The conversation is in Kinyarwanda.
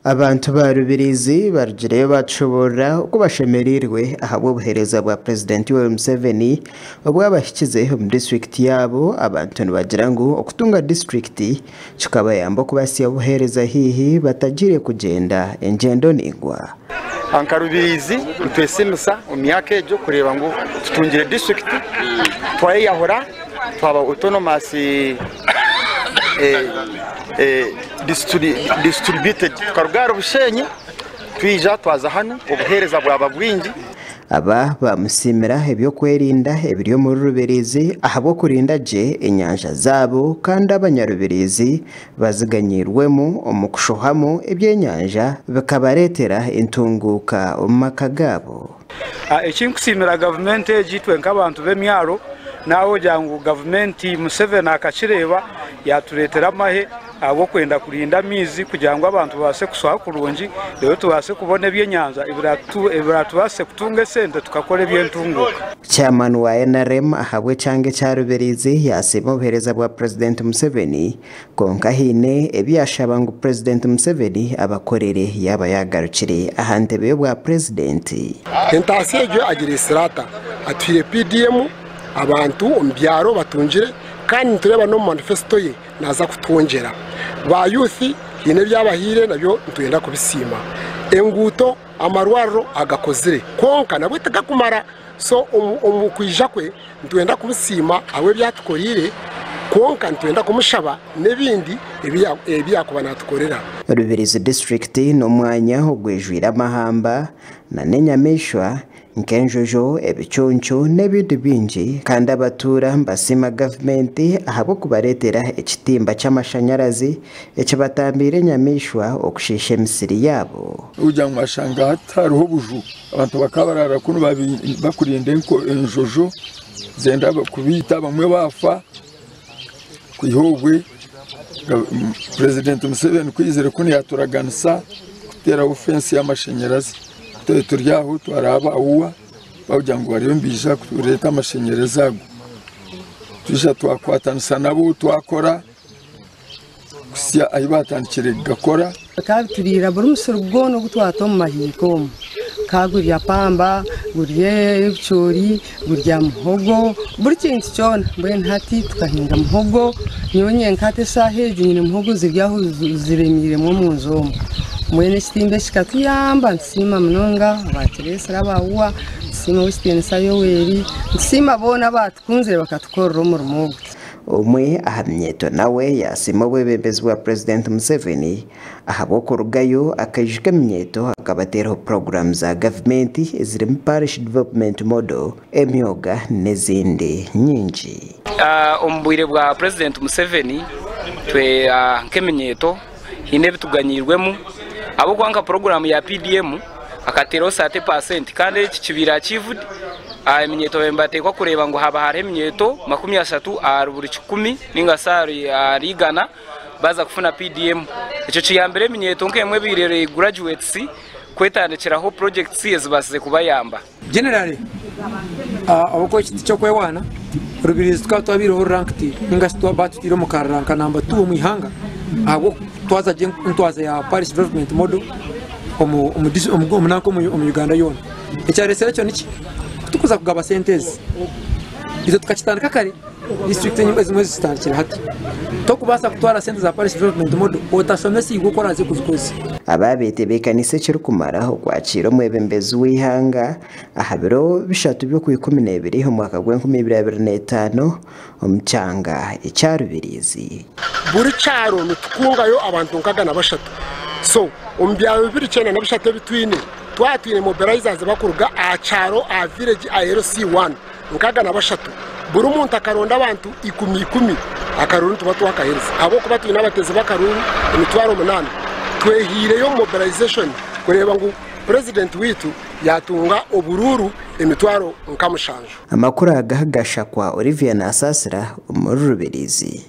Abantu ba Rubirizi barugire bacobora uko bashemerirwe ahabwo buhereza bwa President Yoweri Museveni obwabashyikize mu district yabo abantu bagira ngo okutunga district kikaba yamba kubasiya buhereza hihi batagire kugenda engendo ningwa Ankarubirizi twesimusa umyaka ejo kureba ngo tutungire district twayahora twaba autonomous distributed karugaro bushenyi twija twaza hano obuhereza bwaba bwingi aba bamusimira ebyo kwerinda ebiryo mu Rubirizi ahabo kurinda je enyanja zabo kandi abanyarubirizi baziganyirwemo omukushohamo ebyenyanja bikabaretera intunguka omumaka gabo. Ekinkusimira government ejitwe nk'abantu b'emyaro nawo jangu government Museveni akakireba yaturetera amahe abo kwenda kurinda mizi kugira ngo abantu base kuswa kurungi rero tubase kubona ebyenyanja ibratubase kutunga sente tukakora ebyentungo. Chairman wa NRM ahabwe cyange cya Rubirizi yasema ubuhereza bwa President Museveni konka hine ebyashaba ngo President Museveni abakorere yaba yagarukire ahantebe bwa president entasejo agire sirata atwire PDM abantu ombyaro batunjire kandi tureba no manifesto ye naza kutwongera ba youth yine byabahire nabyo ntuyenda kubisima enguto amarwaro agakozire konka nabwe tagakumara so omukwijja kwe ntuyenda kubisima awe byatukorire konka ntuyenda kumushaba nebindi ebyakuba natukorera. Rubirizi district no mwanya ogwejwira mahamba na nenyamishwa nkenjojo ebichoncho nebindi bingi kandi abatura mbasima government ahabo kubaretera ekitimba cy'amashanyarazi ekibatambire nyamishwa okushisha emisiri yabo ujya mu mashanga hataruho buju abantu bakabarara kuno bakurinde enjojo zenda kubita bamwe bafa kwihogwe President Museveni kwizere kuni yaturaganisa kutera offense y'amashanyarazi turyaho twaraba uwa bawujya ngo bariyo mbisha kureta amashanyarazi ago tujya twakwatanisa nabo twakora kusya ayibatandikire gakora kabiturira buri musoro bwono gutwato mu mahiko kagurya pamba guriye ibicuri gurya muhogo buri kintu cyona mbe ntati tukahinga muhogo nyonye nkate saheje nyine muhogo ziryaho ziremire mu nzomo mwene sitimbe shikatuyamba nsima mnonga abateresa rabawa nsima wisitensa Yoweri nsima bona batukunze bakatukorera mu rumogo umwe ahamyeto nawe yasima webebezi wa President Museveni ahabo kurugayo akajika myeto akabatera program za government ziri mu parish development model emyoga nezindi nyingi. Ombwire bwa President Museveni twe nkemenyeto hine bituganyirwemo abo kwanga program ya PDM akatero 30% kandi kibira kivudi iminyeto bembate kwa kureba ngo haba hare iminyeto 30 ari buri 10 ningasari arigana baza kufuna PDM ico ciyambere iminyeto nkemwe birere graduates kwetandikiraho projects yezibasize kubayamba generally abako cyo kwewana Rubirizi twabiro ranked ningasitwa batiro mu karanka namba 2 mu ihanga abo twaza ya parish development model omunako mu Uganda yona ecyarese cyo niki tukuza kugaba sentezi izo tukakitandika kare district nyimwe zimwe zitandikira hati tokubasa kutwara sente za parish development model otasomesi igukora ze kuzikoze ababete bekanise kirukumara okwakira mwebembezi wihanga ahabiro bishatu byo ku 12 mu mwaka gwa 2025 omucyanga ecya Rubirizi buri cyaro nitukungayo abantu nkagana bashatu so ombyaro 2009 bitwine twatwine mobilizers bakuruga a cyaro a village a LC1 nkagana bashatu buri umuntu akaronda abantu 10 akaruru tuba twakahereza abo kuba twina bateze bakaruru emitwaro 8 twehire yo mobilization kureba ngo president witu yatunga obururu emitwaro nkamushanjo amakuru agahagasha kwa Olivier Nasasira mu Rubirizi.